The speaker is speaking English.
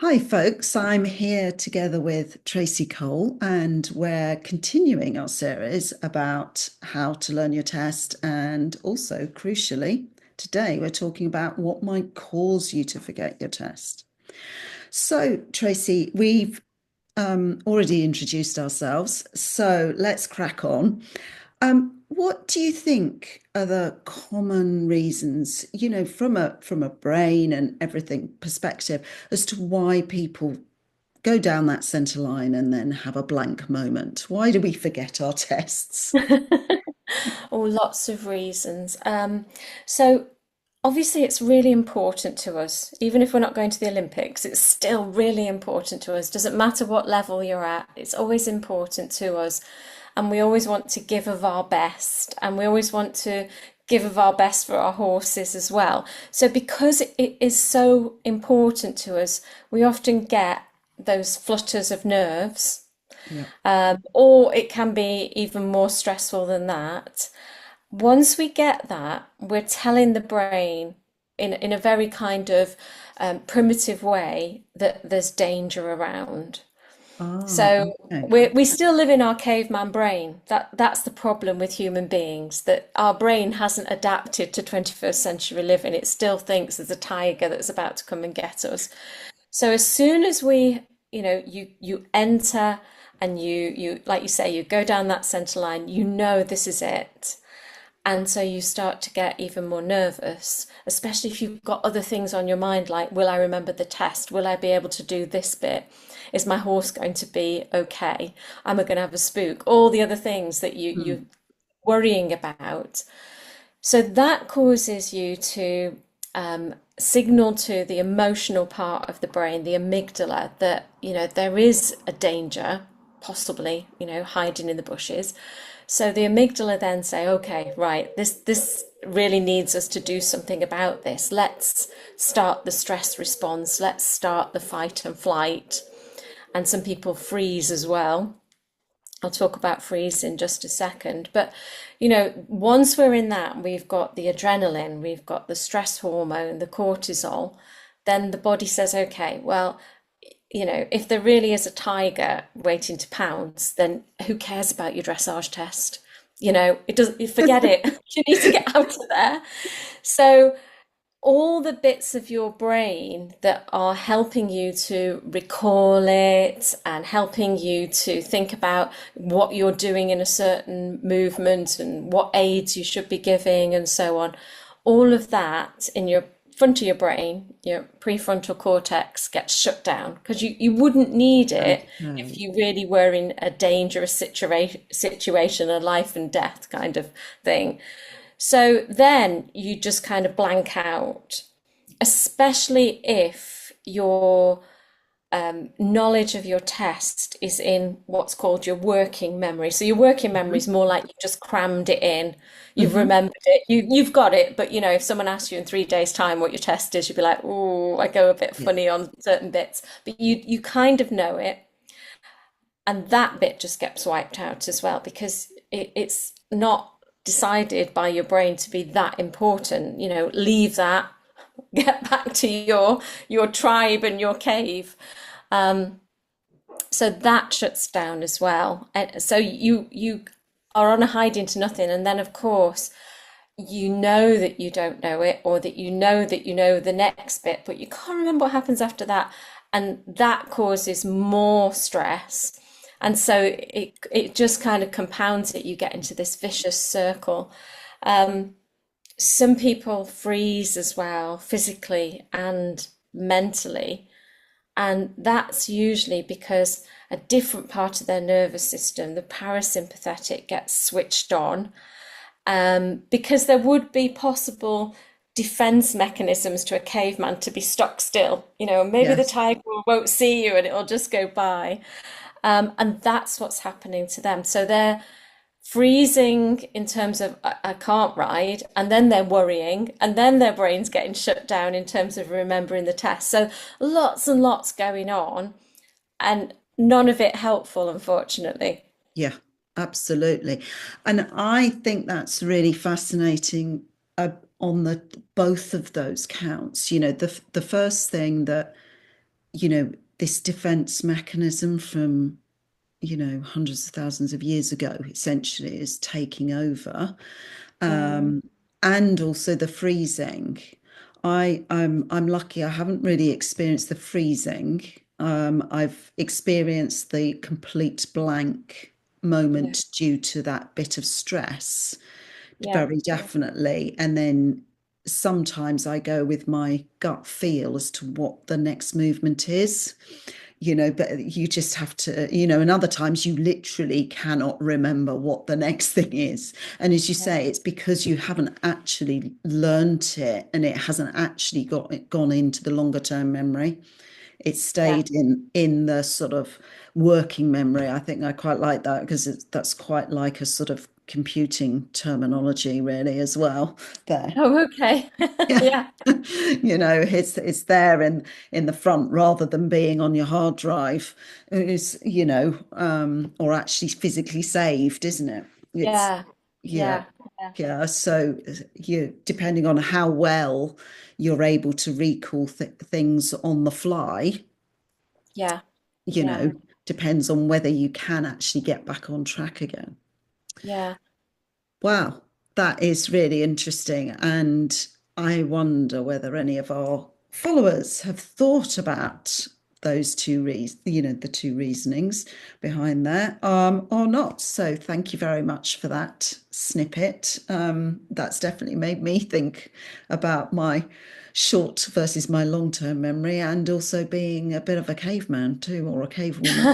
Hi, folks. I'm here together with Tracy Cole, and we're continuing our series about how to learn your test. And also, crucially, today we're talking about what might cause you to forget your test. So, Tracy, we've already introduced ourselves, so let's crack on. What do you think are the common reasons, from a brain and everything perspective, as to why people go down that centre line and then have a blank moment? Why do we forget our tests? Oh, lots of reasons. So obviously it's really important to us. Even if we're not going to the Olympics, it's still really important to us. Doesn't matter what level you're at, it's always important to us. And we always want to give of our best, and we always want to give of our best for our horses as well. So because it is so important to us, we often get those flutters of nerves. Yeah. Or it can be even more stressful than that. Once we get that, we're telling the brain in a very kind of primitive way that there's danger around. Ah, So okay. we still live in our caveman brain. That's the problem with human beings, that our brain hasn't adapted to 21st century living. It still thinks there's a tiger that's about to come and get us. So as soon as you enter and you like you say, you go down that center line, you know this is it. And so you start to get even more nervous, especially if you've got other things on your mind, like, will I remember the test? Will I be able to do this bit? Is my horse going to be okay? Am I going to have a spook? All the other things that you're Hmm. worrying about. So that causes you to signal to the emotional part of the brain, the amygdala, that there is a danger, possibly hiding in the bushes. So the amygdala then say, okay, right, this really needs us to do something about this. Let's start the stress response. Let's start the fight and flight. And some people freeze as well. I'll talk about freeze in just a second. But, once we're in that, we've got the adrenaline, we've got the stress hormone, the cortisol, then the body says, okay, well, if there really is a tiger waiting to pounce, then who cares about your dressage test? It doesn't, you forget it. You need to get out of there. So all the bits of your brain that are helping you to recall it and helping you to think about what you're doing in a certain movement and what aids you should be giving and so on, all of that in your front of your brain, your prefrontal cortex, gets shut down because you wouldn't need it if Okay. you really were in a dangerous situation, a life and death kind of thing. So then you just kind of blank out, especially if your knowledge of your test is in what's called your working memory. So your working memory is Mhm. more like you just crammed it in, you've Mhm. remembered it, you've got it. But if someone asks you in 3 days' time what your test is, you'd be like, oh, I go a bit Yeah. funny on certain bits. But you kind of know it, and that bit just gets wiped out as well because it's not decided by your brain to be that important. Leave that, get back to your tribe and your cave. So that shuts down as well. And so you are on a hide into nothing. And then of course you know that you don't know it, or that you know the next bit, but you can't remember what happens after that. And that causes more stress. And so it just kind of compounds it. You get into this vicious circle. Some people freeze as well, physically and mentally. And that's usually because a different part of their nervous system, the parasympathetic, gets switched on, because there would be possible defense mechanisms to a caveman to be stuck still. Maybe the Yes. tiger won't see you and it'll just go by. And that's what's happening to them. So they're freezing in terms of I can't ride, and then they're worrying, and then their brain's getting shut down in terms of remembering the test. So lots and lots going on, and none of it helpful, unfortunately. Yeah, absolutely. And I think that's really fascinating on the both of those counts. The first thing that you know, this defense mechanism from, hundreds of thousands of years ago, essentially, is taking over. Mm, Um, and also the freezing. I'm lucky. I haven't really experienced the freezing. I've experienced the complete blank yeah, moment due to that bit of stress, yeah, very yeah, definitely. And then sometimes I go with my gut feel as to what the next movement is, but you just have to, and other times you literally cannot remember what the next thing is. And as you yeah, say, it's because you haven't actually learnt it and it hasn't actually gone into the longer term memory. It yeah. stayed in the sort of working memory. I think I quite like that because that's quite like a sort of computing terminology, really, as well. There, Oh, okay. yeah, Yeah, it's there in the front rather than being on your hard drive. It's or actually physically saved, isn't it? It's yeah, yeah, yeah, yeah, yeah. So you depending on how well you're able to recall things on the fly, yeah, you yeah, know, depends on whether you can actually get back on track again. yeah. Wow, that is really interesting. And I wonder whether any of our followers have thought about those two reasons, the two reasonings behind there, or not. So thank you very much for that snippet. That's definitely made me think about my short versus my long-term memory and also being a bit of a caveman too, or a cavewoman.